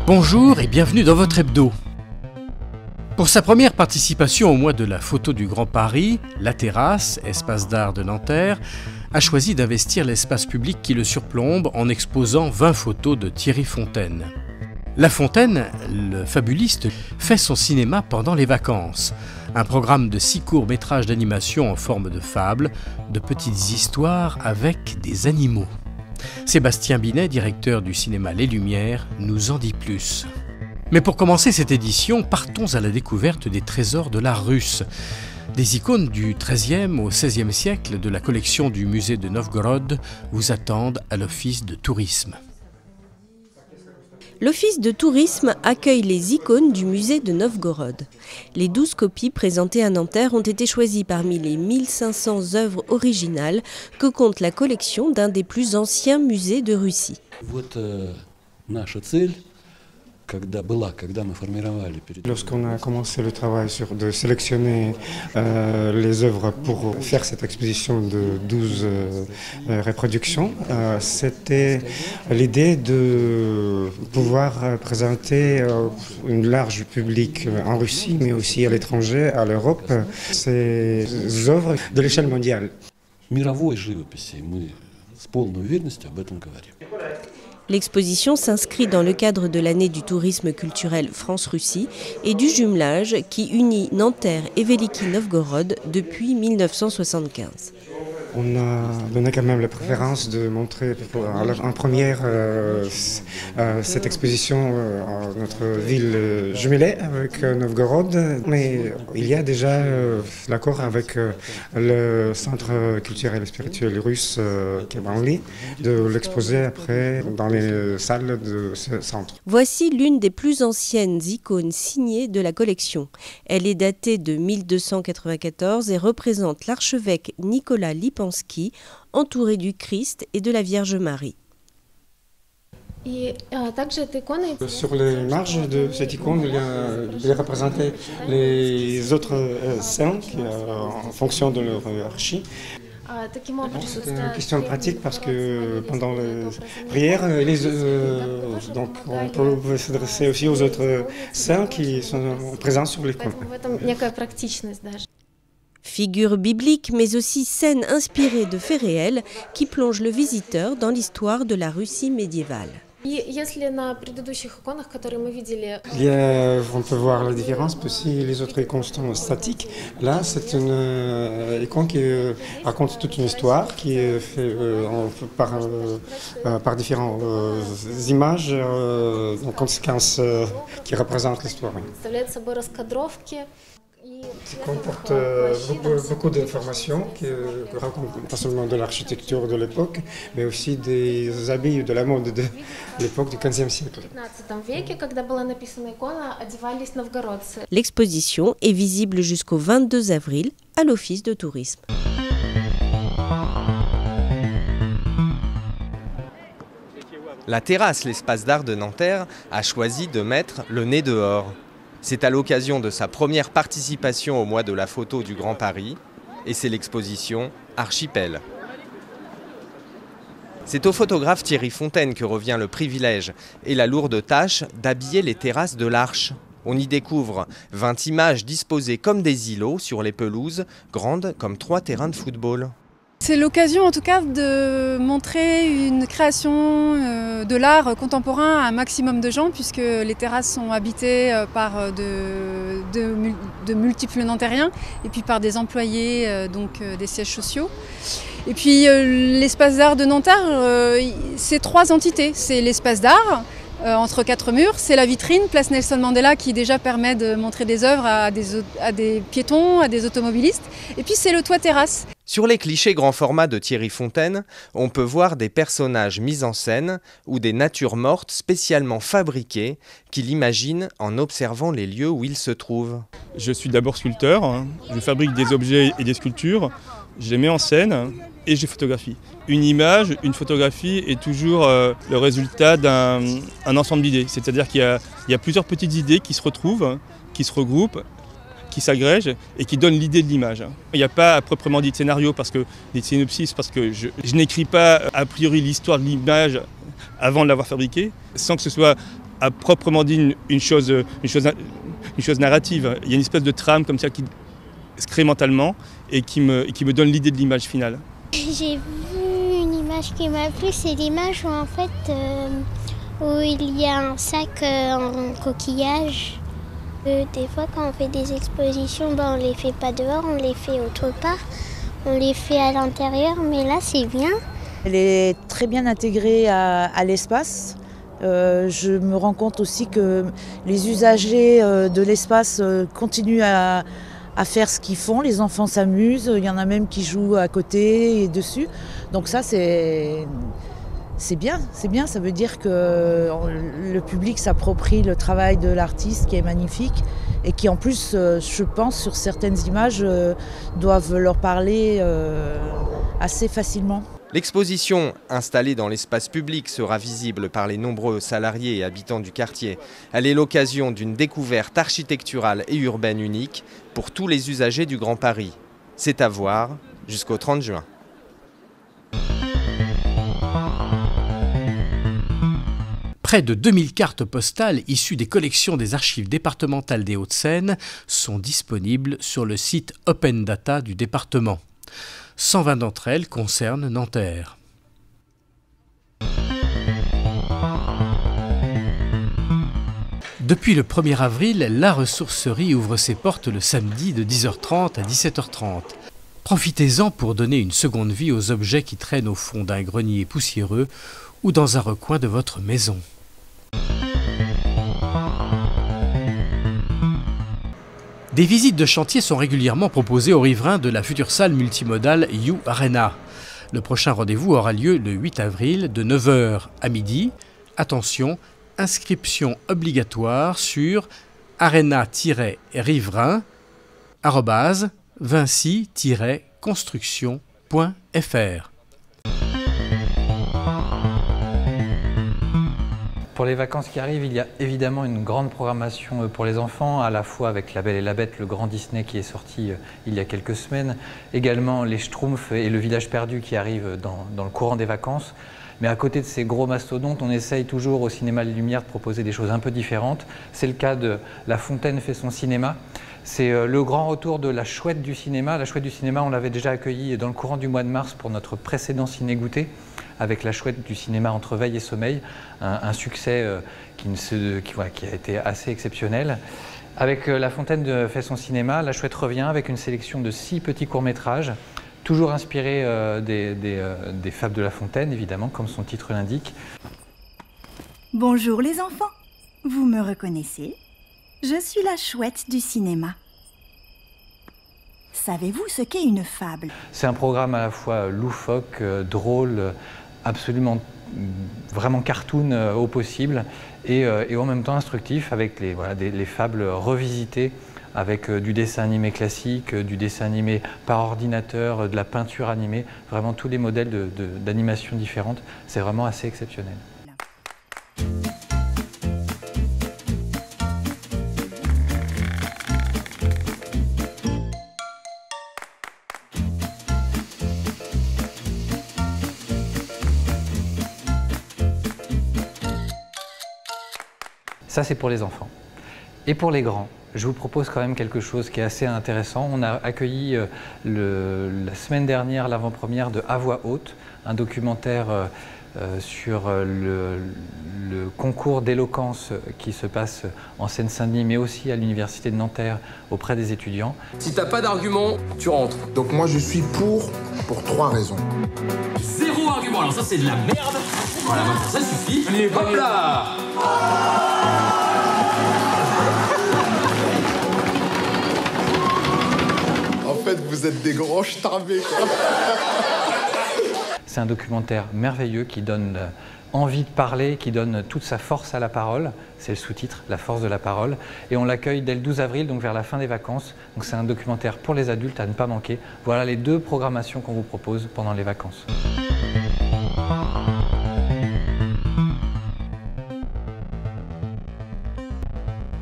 Bonjour et bienvenue dans votre hebdo. Pour sa première participation au mois de la photo du Grand Paris, La Terrasse, espace d'art de Nanterre, a choisi d'investir l'espace public qui le surplombe en exposant 20 photos de Thierry Fontaine. La Fontaine, le fabuliste, fait son cinéma pendant les vacances. Un programme de 6 courts-métrages d'animation en forme de fable, de petites histoires avec des animaux. Sébastien Binet, directeur du cinéma Les Lumières, nous en dit plus. Mais pour commencer cette édition, partons à la découverte des trésors de l'art russe. Des icônes du XIIIe au XVIe siècle de la collection du musée de Novgorod vous attendent à l'office de tourisme. L'office de tourisme accueille les icônes du musée de Novgorod. Les 12 copies présentées à Nanterre ont été choisies parmi les 1500 œuvres originales que compte la collection d'un des plus anciens musées de Russie. Lorsqu'on a commencé le travail de sélectionner les œuvres pour faire cette exposition de 12 reproductions, c'était l'idée de pouvoir présenter un large public en Russie, mais aussi à l'étranger, à l'Europe, ces œuvres de l'échelle mondiale. L'exposition s'inscrit dans le cadre de l'année du tourisme culturel France-Russie et du jumelage qui unit Nanterre et Veliki Novgorod depuis 1975. On a donné quand même la préférence de montrer en première cette exposition à notre ville jumelée avec Novgorod. Mais il y a déjà l'accord avec le centre culturel et spirituel russe Kebanli de l'exposer après dans les salles de ce centre. Voici l'une des plus anciennes icônes signées de la collection. Elle est datée de 1294 et représente l'archevêque Nicolas Lipansky entouré du Christ et de la Vierge Marie. Sur les marges de cette icône, il y a représenté les autres saints en fonction de leur hiérarchie. C'est une question pratique parce que pendant les prières, donc on peut s'adresser aussi aux autres saints qui sont présents sur l'icône. Figures bibliques, mais aussi scènes inspirées de faits réels qui plongent le visiteur dans l'histoire de la Russie médiévale. On peut voir la différence, mais si les autres icônes sont statiques, là c'est une icône qui raconte toute une histoire qui est faite par différentes images en conséquence qui représentent l'histoire. Ça comporte beaucoup d'informations qui racontent pas seulement de l'architecture de l'époque, mais aussi des habits de la mode de l'époque du XVe siècle. L'exposition est visible jusqu'au 22 avril à l'Office de tourisme. La Terrasse, l'espace d'art de Nanterre, a choisi de mettre le nez dehors. C'est à l'occasion de sa première participation au mois de la photo du Grand Paris et c'est l'exposition Archipel. C'est au photographe Thierry Fontaine que revient le privilège et la lourde tâche d'habiller les terrasses de l'Arche. On y découvre 20 images disposées comme des îlots sur les pelouses, grandes comme 3 terrains de football. C'est l'occasion en tout cas de montrer une création de l'art contemporain à un maximum de gens puisque les terrasses sont habitées par de multiples Nantériens et puis par des employés, donc des sièges sociaux. Et puis l'espace d'art de Nanterre, c'est 3 entités. C'est l'espace d'art entre 4 murs, c'est la vitrine, place Nelson Mandela qui déjà permet de montrer des œuvres à des piétons, à des automobilistes. Et puis c'est le toit terrasse. Sur les clichés grand format de Thierry Fontaine, on peut voir des personnages mis en scène ou des natures mortes spécialement fabriquées qu'il imagine en observant les lieux où il se trouve. Je suis d'abord sculpteur, je fabrique des objets et des sculptures, je les mets en scène et je les photographie. Une image, une photographie est toujours le résultat d'un ensemble d'idées. C'est-à-dire qu'il y a plusieurs petites idées qui se retrouvent, qui se regroupent, qui s'agrègent et qui donnent l'idée de l'image. Il n'y a pas à proprement dit de scénario, des synopsis, parce que je n'écris pas a priori l'histoire de l'image avant de l'avoir fabriquée, sans que ce soit à proprement dit une chose narrative. Il y a une espèce de trame comme ça qui se crée mentalement et qui me donne l'idée de l'image finale. J'ai vu une image qui m'a plu, c'est l'image où en fait où il y a un sac en coquillage. Des fois quand on fait des expositions, on les fait pas dehors, on les fait autre part. On les fait à l'intérieur, mais là c'est bien. Elle est très bien intégrée à l'espace. Je me rends compte aussi que les usagers de l'espace continuent à faire ce qu'ils font. Les enfants s'amusent, il y en a même qui jouent à côté et dessus. Donc ça c'est bien, ça veut dire que le public s'approprie le travail de l'artiste qui est magnifique et qui en plus, je pense, sur certaines images, doivent leur parler assez facilement. L'exposition installée dans l'espace public sera visible par les nombreux salariés et habitants du quartier. Elle est l'occasion d'une découverte architecturale et urbaine unique pour tous les usagers du Grand Paris. C'est à voir jusqu'au 30 juin. Près de 2000 cartes postales issues des collections des archives départementales des Hauts-de-Seine sont disponibles sur le site Open Data du département. 120 d'entre elles concernent Nanterre. Depuis le 1er avril, la ressourcerie ouvre ses portes le samedi de 10h30 à 17h30. Profitez-en pour donner une seconde vie aux objets qui traînent au fond d'un grenier poussiéreux ou dans un recoin de votre maison. Des visites de chantier sont régulièrement proposées aux riverains de la future salle multimodale You Arena. Le prochain rendez-vous aura lieu le 8 avril de 9h à midi. Attention, inscription obligatoire sur arena-riverain@vinci-construction.fr. Pour les vacances qui arrivent, il y a évidemment une grande programmation pour les enfants, à la fois avec La Belle et la Bête, le grand Disney qui est sorti il y a quelques semaines, également les Schtroumpfs et le Village perdu qui arrivent dans le courant des vacances. Mais à côté de ces gros mastodontes, on essaye toujours au Cinéma Les Lumières de proposer des choses un peu différentes. C'est le cas de La Fontaine fait son cinéma. C'est le grand retour de La Chouette du cinéma. La Chouette du cinéma, on l'avait déjà accueilli dans le courant du mois de mars pour notre précédent ciné-goûté, avec La Chouette du cinéma entre veille et sommeil, un succès qui a été assez exceptionnel. Avec La Fontaine fait son cinéma, La Chouette revient avec une sélection de 6 petits courts-métrages, toujours inspirés des fables de La Fontaine, évidemment, comme son titre l'indique. Bonjour les enfants, vous me reconnaissez? Je suis la Chouette du cinéma. Savez-vous ce qu'est une fable? C'est un programme à la fois loufoque, drôle, absolument vraiment cartoon au possible et en même temps instructif avec les fables revisitées avec du dessin animé classique, du dessin animé par ordinateur, de la peinture animée, vraiment tous les modèles d'animation différentes. C'est vraiment assez exceptionnel. Ça, c'est pour les enfants. Et pour les grands, je vous propose quand même quelque chose qui est assez intéressant. On a accueilli la semaine dernière l'avant-première de À voix haute, un documentaire sur le concours d'éloquence qui se passe en Seine-Saint-Denis, mais aussi à l'université de Nanterre auprès des étudiants. Si t'as pas d'argument, tu rentres. Donc moi je suis pour 3 raisons. Zéro argument, alors ça c'est de la merde. Voilà, ça suffit. Allez, hop là. En fait, vous êtes des grands starbés, quoi. C'est un documentaire merveilleux qui donne envie de parler, qui donne toute sa force à la parole. C'est le sous-titre, La force de la parole. Et on l'accueille dès le 12 avril, donc vers la fin des vacances. Donc c'est un documentaire pour les adultes à ne pas manquer. Voilà les 2 programmations qu'on vous propose pendant les vacances.